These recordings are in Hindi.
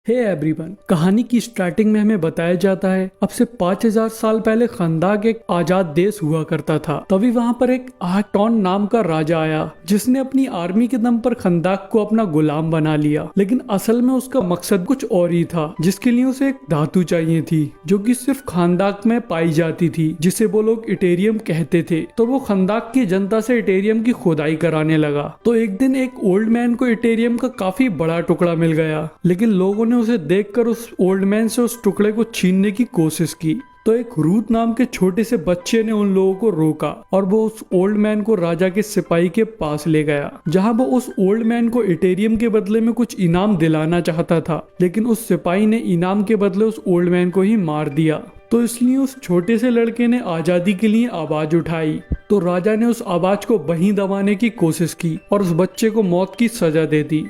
हे एवरीवन, कहानी की स्टार्टिंग में हमें बताया जाता है अब से 5000 साल पहले खंदाक एक आजाद देश हुआ करता था। तभी वहाँ पर एक आहटॉन नाम का राजा आया जिसने अपनी आर्मी के दम पर खंदाक को अपना गुलाम बना लिया। लेकिन असल में उसका मकसद कुछ और ही था, जिसके लिए उसे एक धातु चाहिए थी जो कि सिर्फ खंदाक में पाई जाती थी, जिसे वो लोग इटेरियम कहते थे। तो वो खंदाक की जनता से इटेरियम की खुदाई कराने लगा। तो एक दिन एक ओल्ड मैन को इटेरियम का काफी बड़ा टुकड़ा मिल गया, लेकिन लोगों ने उसे देखकर उस ओल्ड मैन से उस टुकड़े को छीनने की कोशिश की। तो एक रूथ नाम के छोटे से बच्चे ने उन लोगों को रोका और वो उस ओल्ड मैन को राजा के सिपाही के पास ले गया, जहां वो उस ओल्ड मैन को इटेरियम के बदले में कुछ इनाम दिलाना चाहता था। लेकिन उस सिपाही ने इनाम के बदले उस ओल्ड मैन को ही मार दिया। तो इसलिए उस छोटे से लड़के ने आजादी के लिए आवाज उठाई। तो राजा ने उस आवाज को वहीं दबाने की कोशिश की और उस बच्चे को मौत की सजा दे दी।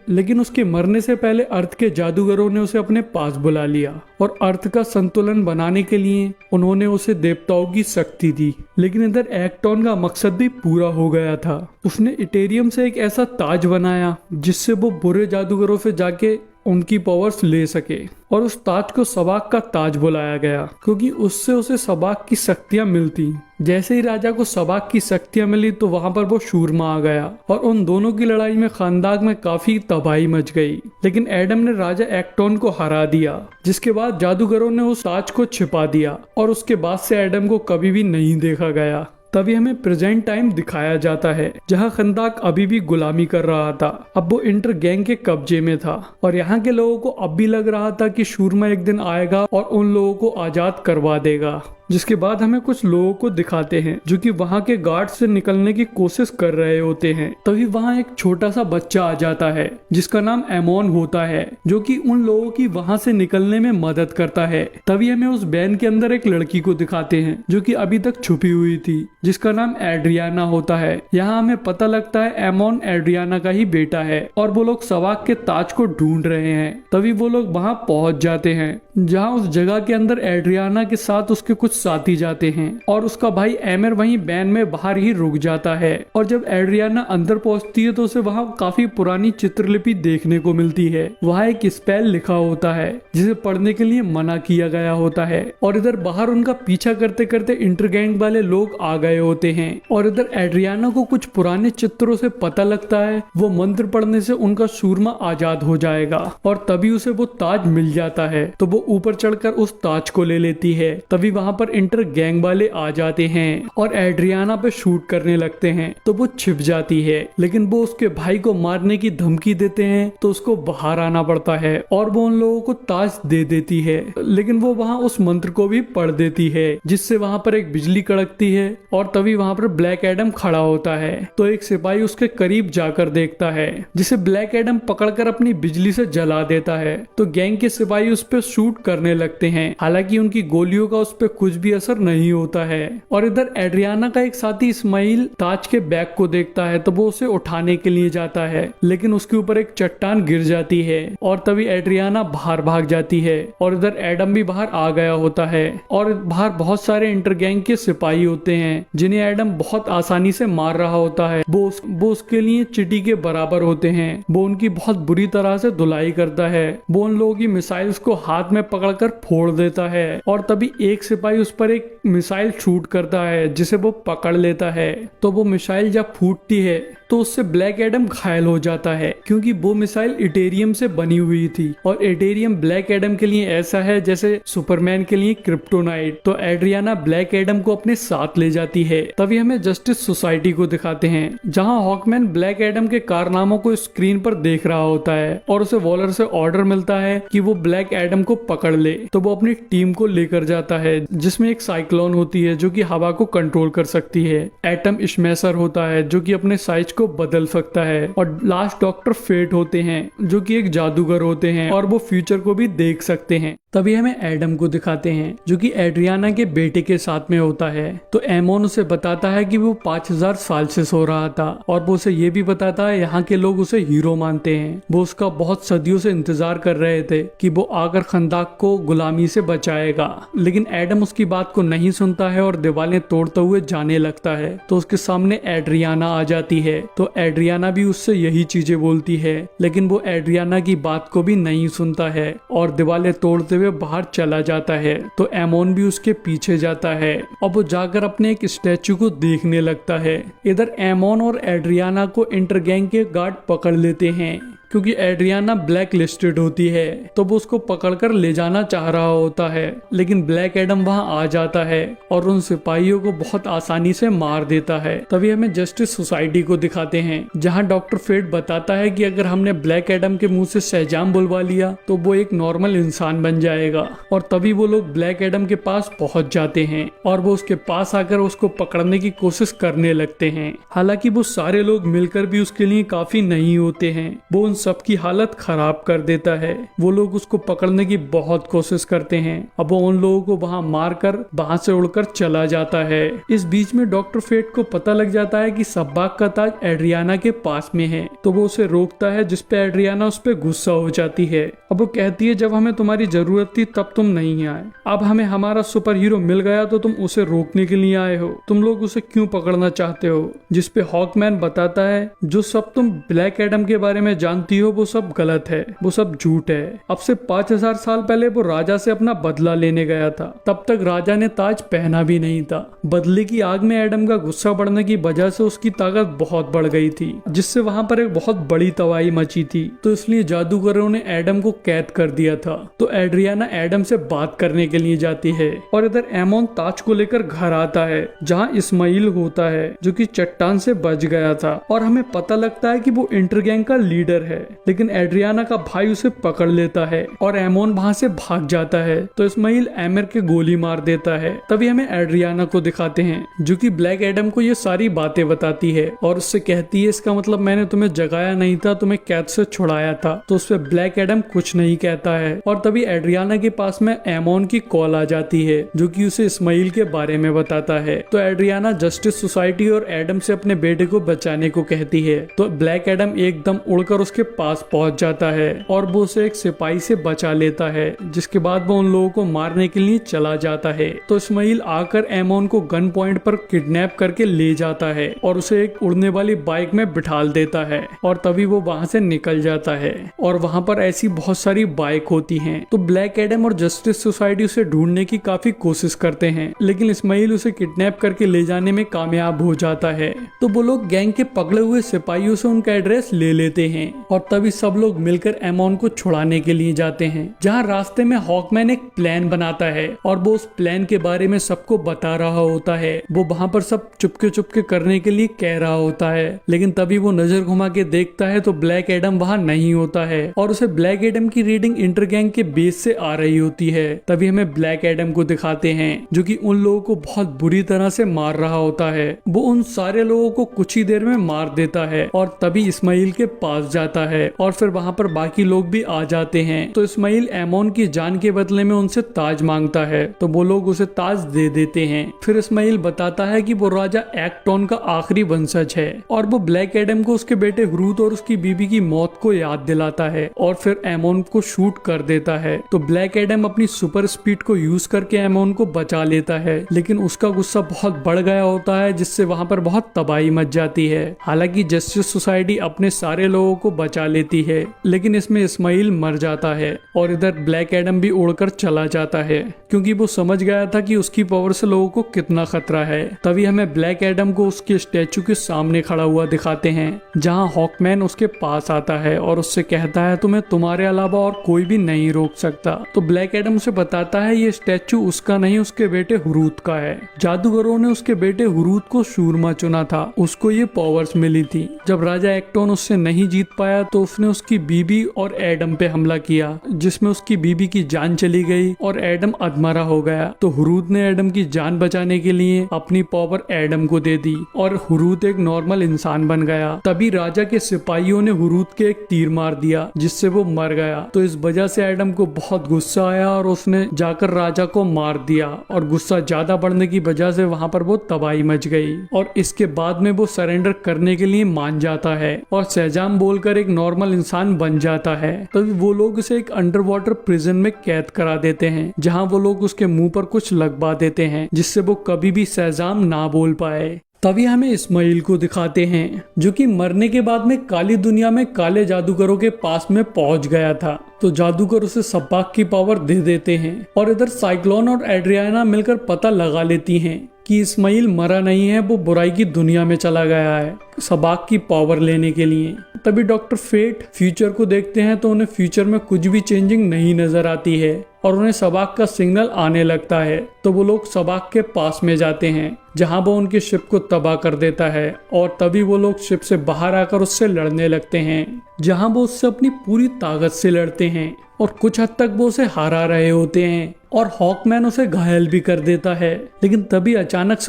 लेकिन उसके मरने से पहले अर्थ के जादूगरों ने उसे अपने पास बुला लिया और अर्थ का संतुलन बनाने के लिए उन्होंने उसे देवताओं की शक्ति दी। लेकिन इधर एक्टॉन का मकसद भी पूरा हो गया था। उसने इटेरियम से एक ऐसा ताज बनाया जिससे वो बुरे जादूगरों से जाके उनकी पावर्स ले सके, और उस ताज को सबाक का ताज बुलाया गया क्योंकि उससे उसे सबाक की शक्तियां मिलती। जैसे ही राजा को सबाक की शक्तियां मिली तो वहां पर वो शूरमा आ गया और उन दोनों की लड़ाई में खंदाक में काफी तबाही मच गई। लेकिन एडम ने राजा एक्टॉन को हरा दिया, जिसके बाद जादूगरों ने उस ताज को छिपा दिया और उसके बाद से एडम को कभी भी नहीं देखा गया। तभी हमें प्रेजेंट टाइम दिखाया जाता है, जहां खंदाक अभी भी गुलामी कर रहा था। अब वो इंटर गैंग के कब्जे में था और यहाँ के लोगों को अब भी लग रहा था कि शूरमा एक दिन आएगा और उन लोगों को आजाद करवा देगा। जिसके बाद हमें कुछ लोगों को दिखाते हैं जो कि वहाँ के गार्ड से निकलने की कोशिश कर रहे होते हैं। तभी वहाँ एक छोटा सा बच्चा आ जाता है जिसका नाम एमोन होता है, जो कि उन लोगों की वहाँ से निकलने में मदद करता है। तभी हमें उस वैन के अंदर एक लड़की को दिखाते हैं जो कि अभी तक छुपी हुई थी, जिसका नाम एड्रियाना होता है। यहाँ हमें पता लगता है एमोन एड्रियाना का ही बेटा है और वो लोग सवाक के ताज को ढूंढ रहे हैं। तभी वो लोग वहाँ पहुँच जाते हैं, जहाँ उस जगह के अंदर एड्रियाना के साथ उसके कुछ साथी जाते हैं और उसका भाई एमर वहीं वैन में बाहर ही रुक जाता है। और जब एड्रियाना अंदर पहुंचती है तो उसे वहां काफी पुरानी चित्रलिपि देखने को मिलती है। वहां एक स्पेल लिखा होता है जिसे पढ़ने के लिए मना किया गया होता है। और इधर बाहर उनका पीछा करते करते इंटरगैंग वाले लोग आ गए होते हैं और इधर एड्रियाना को कुछ पुराने चित्रों से पता लगता है वो मंत्र पढ़ने से उनका सूरमा आजाद हो जाएगा और तभी उसे वो ताज मिल जाता है। तो वो ऊपर चढ़कर उस ताज को ले लेती है। तभी वहां पर इंटर गैंग वाले आ जाते हैं और एड्रियाना पे शूट करने लगते हैं। तो वो छिप जाती है, लेकिन वो उसके भाई को मारने की धमकी देते हैं तो उसको बाहर आना पड़ता है और वो उन लोगों को ताज दे देती है। लेकिन वो वहां उस मंत्र को भी पढ़ देती है, जिससे वहां पर एक बिजली कड़कती है और तभी वहां पर ब्लैक एडम खड़ा होता है। तो एक सिपाही उसके करीब जाकर देखता है, जिसे ब्लैक एडम पकड़कर अपनी बिजली से जला देता है। तो गैंग के सिपाही उस पर शूट करने लगते हैं, हालांकि उनकी गोलियों का उस पर कुछ भी असर नहीं होता है। और इधर एड्रियाना का एक साथी इस्माइल ताज के बैग को देखता है तो वो उसे उठाने के लिए जाता है, लेकिन उसके ऊपर एक चट्टान गिर जाती है और तभी एड्रियाना बाहर भाग जाती है। और इधर एडम भी बाहर आ गया होता है और बाहर बहुत सारे इंटरगैंग के सिपाही होते हैं जिन्हें एडम बहुत आसानी से मार रहा होता है। वो उसके लिए चिटी के बराबर होते हैं। वो उनकी बहुत बुरी तरह से धुलाई करता है। वो उन लोगों की मिसाइल्स को हाथ में पकड़कर फोड़ देता है और तभी एक सिपाही उस पर एक मिसाइल शूट करता है जिसे वो पकड़ लेता है। तो वो मिसाइल जब फूटती है तो उससे ब्लैक एडम घायल हो जाता है, क्योंकि वो मिसाइल इटेरियम से बनी हुई थी और इटेरियम ब्लैक एडम के लिए ऐसा है जैसे सुपरमैन के लिए क्रिप्टोनाइट। तो एड्रियाना ब्लैक एडम को अपने साथ ले जाती है। तभी हमें जस्टिस सोसाइटी को दिखाते हैं, जहां हॉकमैन ब्लैक एडम के कारनामों को स्क्रीन पर देख रहा होता है और उसे वॉलर से ऑर्डर मिलता है कि वो ब्लैक एडम को पकड़ ले। तो वो अपनी टीम को लेकर जाता है, जिसमें एक साइक्लोन होती है जो कि हवा को कंट्रोल कर सकती है। एटम स्मैशर होता है जो कि अपने साइज को बदल सकता है और लास्ट डॉक्टर फेट होते हैं जो कि एक जादूगर होते हैं और वो फ्यूचर को भी देख सकते हैं। तभी हमें एडम को दिखाते हैं जो कि एड्रियाना के बेटे के साथ में होता है। तो एमोन उसे बताता है कि वो 5000 साल से सो रहा था और वो उसे ये भी बताता है यहाँ के लोग उसे हीरो मानते हैं। वो उसका बहुत सदियों से इंतजार कर रहे थे कि वो आकर खंदाक को गुलामी से बचाएगा, लेकिन एडम उसकी बात को नहीं सुनता है और दीवारें तोड़ते हुए जाने लगता है। तो उसके सामने एड्रियाना आ जाती है। तो एड्रियाना भी उससे यही चीजें बोलती है, लेकिन वो एड्रियाना की बात को भी नहीं सुनता है और दीवारें तोड़ते हुए बाहर चला जाता है। तो एमोन भी उसके पीछे जाता है और वो जाकर अपने एक स्टैचू को देखने लगता है। इधर एमोन और एड्रियाना को इंटरगैंग के गार्ड पकड़ लेते हैं क्योंकि एड्रियाना ब्लैक लिस्टेड होती है। तो वो उसको पकड़कर ले जाना चाह रहा होता है, लेकिन ब्लैक एडम वहां आ जाता है और उन सिपाहियों को बहुत आसानी से मार देता है। तभी हमें जस्टिस सोसाइटी को दिखाते हैं जहां डॉक्टर फेट बताता है कि अगर हमने ब्लैक एडम के मुंह से शहजाम बुलवा लिया तो वो एक नॉर्मल इंसान बन जाएगा। और तभी वो लोग ब्लैक एडम के पास पहुंच जाते हैं और वो उसके पास आकर उसको पकड़ने की कोशिश करने लगते हैं। हालांकि वो सारे लोग मिलकर भी उसके लिए काफी नहीं होते हैं। वो सबकी हालत खराब कर देता है। वो लोग उसको पकड़ने की बहुत कोशिश करते हैं। अब वो उन लोगों को वहां मारकर वहां से उड़कर चला जाता है। इस बीच में डॉक्टर फेट को पता लग जाता है कि सब्बाक का ताज एड्रियाना के पास में है। तो वो उसे रोकता है, जिसपे एड्रियाना उस पर गुस्सा हो जाती है। अब वो कहती है जब हमें तुम्हारी जरूरत थी तब तुम नहीं आए, अब हमें हमारा सुपर हीरो मिल गया तो तुम उसे रोकने के लिए आए हो। तुम लोग उसे क्यों पकड़ना चाहते हो? जिसपे हॉकमैन बताता है जो सब तुम ब्लैक एडम के बारे में जानती हो वो सब गलत है, वो सब झूठ है। अब से 5000 साल पहले वो राजा से अपना बदला लेने गया था। तब तक राजा ने ताज पहना भी नहीं था। बदले की आग में एडम का गुस्सा बढ़ने की वजह से उसकी ताकत बहुत बढ़ गई थी, जिससे वहां पर एक बहुत बड़ी तबाही मची थी। तो इसलिए जादूगरों ने एडम को कैद कर दिया था। तो एड्रियाना एडम से बात करने के लिए जाती है और इधर एमोन ताज को लेकर घर आता है जहाँ इस्माइल होता है जो कि चट्टान से बच गया था। और हमें पता लगता है कि वो इंटरगैंग का लीडर है, लेकिन एड्रियाना का भाई उसे पकड़ लेता है और एमोन वहां से भाग जाता है। तो इस्माइल एमर के गोली मार देता है। तभी हमें एड्रियाना को दिखाते हैं जो कि ब्लैक एडम को ये सारी बातें बताती है और उससे कहती है इसका मतलब मैंने तुम्हें जगाया नहीं था, तुम्हें कैद से छुड़ाया था। तो उस पर ब्लैक एडम कुछ नहीं कहता है। और तभी एड्रियाना के पास में एमोन की कॉल आ जाती है जो कि उसे इस्माइल के बारे में बताता है। तो एड्रियाना जस्टिस सोसाइटी और एडम से अपने बेटे को बचाने को कहती है। तो ब्लैक एडम एकदम उड़कर उसके पास पहुंच जाता है और वो उसे एक सिपाही से बचा लेता है, जिसके बाद वो उन लोगों को मारने के लिए चला जाता है। तो इस्माइल आकर एमोन को गन पॉइंट पर किडनैप करके ले जाता है और उसे एक उड़ने वाली बाइक में बिठाल देता है और तभी वो वहां से निकल जाता है। और वहां पर ऐसी बहुत सारी बाइक होती हैं। तो ब्लैक एडम और जस्टिस सोसाइटी उसे ढूंढने की काफी कोशिश करते हैं, लेकिन इस्माइल उसे किडनैप करके ले जाने में कामयाब हो जाता है। तो वो लोग गैंग के पकड़े हुए सिपाहियों से उनका एड्रेस ले लेते हैं और तभी सब लोग मिलकर एमोन को छुड़ाने के लिए जाते हैं। जहां रास्ते में हॉकमैन एक प्लान बनाता है और वो उस प्लान के बारे में सबको बता रहा होता है। वो वहां पर सब चुपके चुपके करने के लिए कह रहा होता है, लेकिन तभी वो नजर घुमा के देखता है तो ब्लैक एडम वहां नहीं होता है और उसे ब्लैक एडम की रीडिंग इंटरगैंग के बेस से आ रही होती है। तभी हमें ब्लैक एडम को दिखाते हैं जो कि उन लोगों को बहुत बुरी तरह से मार रहा होता है। वो उन सारे लोगों को कुछ ही देर में मार देता है और तभी इस्माइल के पास जाता है और फिर वहां पर बाकी लोग भी आ जाते हैं। तो इस्माइल एमोन की जान के बदले में उनसे ताज मांगता है, तो वो लोग उसे ताज दे देते हैं। फिर इस्माइल बताता है कि वो राजा एक्टोन का आखिरी वंशज है और वो ब्लैक एडम को उसके बेटे हरूथ और उसकी बीबी की मौत को याद दिलाता है और फिर एमोन को शूट कर देता है। तो ब्लैक एडम अपनी सुपर स्पीड को यूज करके एमोन को बचा लेता है, लेकिन उसका गुस्सा बहुत बढ़ गया होता है जिससे वहां पर बहुत तबाही मच जाती है। हालांकि जस्टिस सोसाइटी अपने सारे लोगों को बचा लेती है, लेकिन इसमें इस्माइल मर जाता है और इधर ब्लैक एडम भी उड़कर चला जाता है क्योंकि वो समझ गया था कि उसकी पावर से लोगों को कितना खतरा है। तभी हमें ब्लैक एडम को उसके स्टैचू के सामने खड़ा हुआ दिखाते हैं जहां हॉकमैन उसके पास आता है और उससे कहता है तुम्हें तुम्हारे अलावा और कोई भी नहीं रोक सकता। तो ब्लैक एडम उसे बताता है ये स्टैचू उसका नहीं उसके बेटे हरूथ का है। जादूगरों ने उसके बेटे हरूथ को शूरमा चुना था, उसको ये पावर्स मिली थी। जब राजा एक्टोन उससे नहीं जीत पाया तो उसने उसकी बीबी और एडम पे हमला किया, जिसमें उसकी बीबी की जान चली गई और एडम अधमरा हो गया। तो हुरूद ने एडम की जान बचाने के लिए अपनी पावर एडम को दे दी और हुरूद एक नॉर्मल इंसान बन गया। तभी राजा के सिपाहियों ने हुरूद के एक तीर मार दिया, जिससे वो मर गया। तो इस वजह से एडम को बहुत गुस्सा आया और उसने जाकर राजा को मार दिया और गुस्सा ज्यादा बढ़ने की वजह से वहां पर वो तबाही मच गई और इसके बाद में वो सरेंडर करने के लिए मान जाता है और शहजाम बोलकर एक नॉर्मल इंसान बन जाता है। तभी वो लोग उसे एक अंडर वाटर प्रिजन में कैद करा देते हैं, जहां वो लोग उसके मुंह पर कुछ लगवा देते हैं जिससे वो कभी भी शहजाम ना बोल पाए। तभी हमें इस्माइल को दिखाते हैं जो कि मरने के बाद में काली दुनिया में काले जादूगरों के पास में पहुंच गया था। तो जादूगर उसे सब्बाक की पावर दे देते हैं और इधर साइक्लोन और एड्रियाना मिलकर पता लगा लेती हैं कि इस्माइल मरा नहीं है, वो बुराई की दुनिया में चला गया है सब्बाक की पावर लेने के लिए। तभी डॉक्टर फेट फ्यूचर को देखते हैं तो उन्हें फ्यूचर में कुछ भी चेंजिंग नहीं नजर आती है और उन्हें सब्बाक का सिग्नल आने लगता है। तो वो लोग सब्बाक के पास में जाते हैं जहां वो उनके शिप को तबाह कर देता है और तभी वो लोग शिप से बाहर आकर उससे लड़ने लगते हैं, जहां वो उससे अपनी पूरी ताकत से लड़ते हैं और कुछ हद तक वो उसे हरा रहे होते हैं और हॉकमैन उसे घायल भी कर देता है। लेकिन तभी अचानक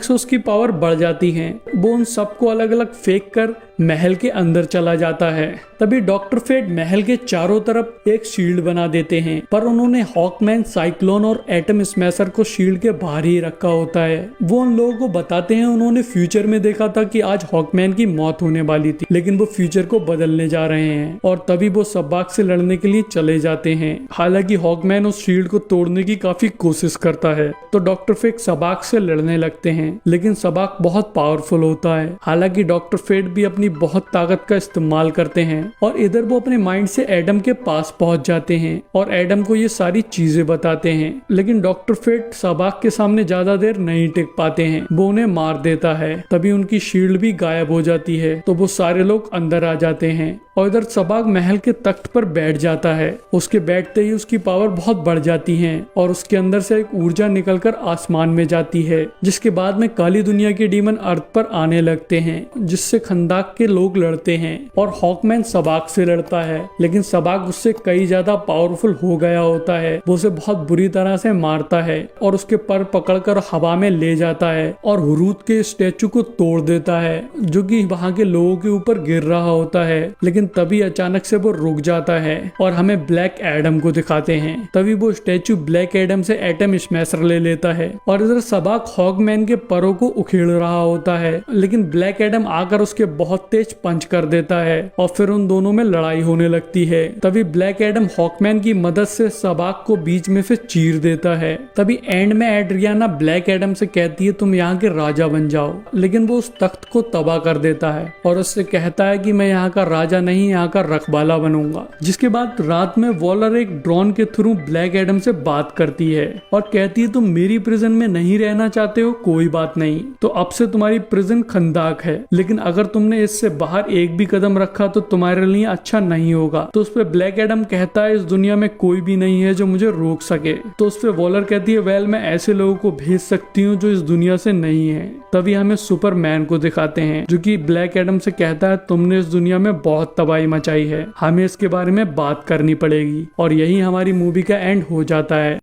से उसकी पावर बढ़ जाती है। वो उन सबको अलग अलग फेंक कर महल के अंदर चला जाता है। तभी डॉक्टर फेट महल के चारों तरफ एक शील्ड बना देते हैं, पर उन्होंने हॉकमैन, साइक्लोन और एटम स्मैशर को शील्ड के बाहर ही रखा होता है। वो उन लोगों को बताते हैं उन्होंने फ्यूचर में देखा था कि आज हॉकमैन की मौत होने वाली थी, लेकिन वो फ्यूचर को बदलने जा रहे हैं और तभी वो सब्बाक से लड़ने के लिए चले जाते हैं। हालांकि हॉकमैन उस शील्ड को तोड़ने की काफी कोशिश करता है। तो डॉक्टर फेट सब्बाक से लड़ने लगते हैं, लेकिन सब्बाक बहुत पावरफुल होता है। हालांकि डॉक्टर फेट भी अपनी बहुत ताकत का इस्तेमाल करते हैं और इधर वो अपने माइंड से एडम के पास पहुंच जाते हैं और एडम को ये सारी चीजें बताते हैं। लेकिन डॉक्टर फेट सब्बाक के सामने ज्यादा देर नहीं टिक पाते हैं, वो उन्हें मार देता है। तभी उनकी शील्ड भी गायब हो जाती है। तो वो सारे लोग अंदर आ जाते हैं और इधर सब्बाक महल के तख्त पर बैठ जाता है। उसके बैठते ही उसकी पावर बहुत बढ़ जाती है और उसके अंदर से एक ऊर्जा निकलकर आसमान में जाती है, जिसके बाद में काली दुनिया के डीमन अर्थ पर आने लगते हैं, जिससे खंदाक के लोग लड़ते हैं और हॉकमैन सब्बाक से लड़ता है। लेकिन सब्बाक उससे कई ज्यादा पावरफुल हो गया होता है। वो उसे बहुत बुरी तरह से मारता है और उसके पर पकड़कर हवा में ले जाता है और हुरूद के स्टैचू को तोड़ देता है, जो कि वहां के लोगों के ऊपर गिर रहा होता है। लेकिन तभी अचानक से वो रुक जाता है और हमें ब्लैक एडम को दिखाते हैं। तभी वो स्टैचू ब्लैक एडम से एटम स्मैशर ले लेता है और इधर सब्बाक हॉकमैन के परों को उखेड़ रहा होता है, लेकिन ब्लैक एडम आकर उसके बहुत तेज पंच कर देता है और फिर उन दोनों में लड़ाई होने लगती है। तभी ब्लैक एडम हॉकमैन की मदद से सब्बाक को बीच में से चीर देता है। तभी एंड में एड्रियाना ब्लैक एडम से कहती है तुम यहाँ के राजा बन जाओ, लेकिन वो उस तख्त को तबाह कर देता है और उससे कहता है कि मैं यहाँ का राजा नहीं, यहाँ का रखवाला बनूंगा। जिसके बाद रात में वॉलर एक ड्रोन के थ्रू ब्लैक एडम से बात करती है और कहती है तुम मेरी प्रिजन में नहीं रहना चाहते हो, कोई बात नहीं, तो अब से तुम्हारी प्रिजन खंदाक है, लेकिन अगर तुमने इससे बाहर एक भी कदम रखा तो तुम्हारे लिए अच्छा नहीं होगा। तो उस पे ब्लैक एडम कहता है इस दुनिया में कोई भी नहीं है जो मुझे रोक सके। तो उस पे वॉलर कहती है वेल मैं ऐसे लोगों को भेज सकती हूँ जो इस दुनिया से नहीं है। तभी हमें सुपरमैन को दिखाते हैं जो कि ब्लैक एडम से कहता है तुमने इस दुनिया में बहुत तबाही मचाई है, हमें इसके बारे में बात करनी पड़ेगी। और यही हमारी मूवी का एंड हो जाता है।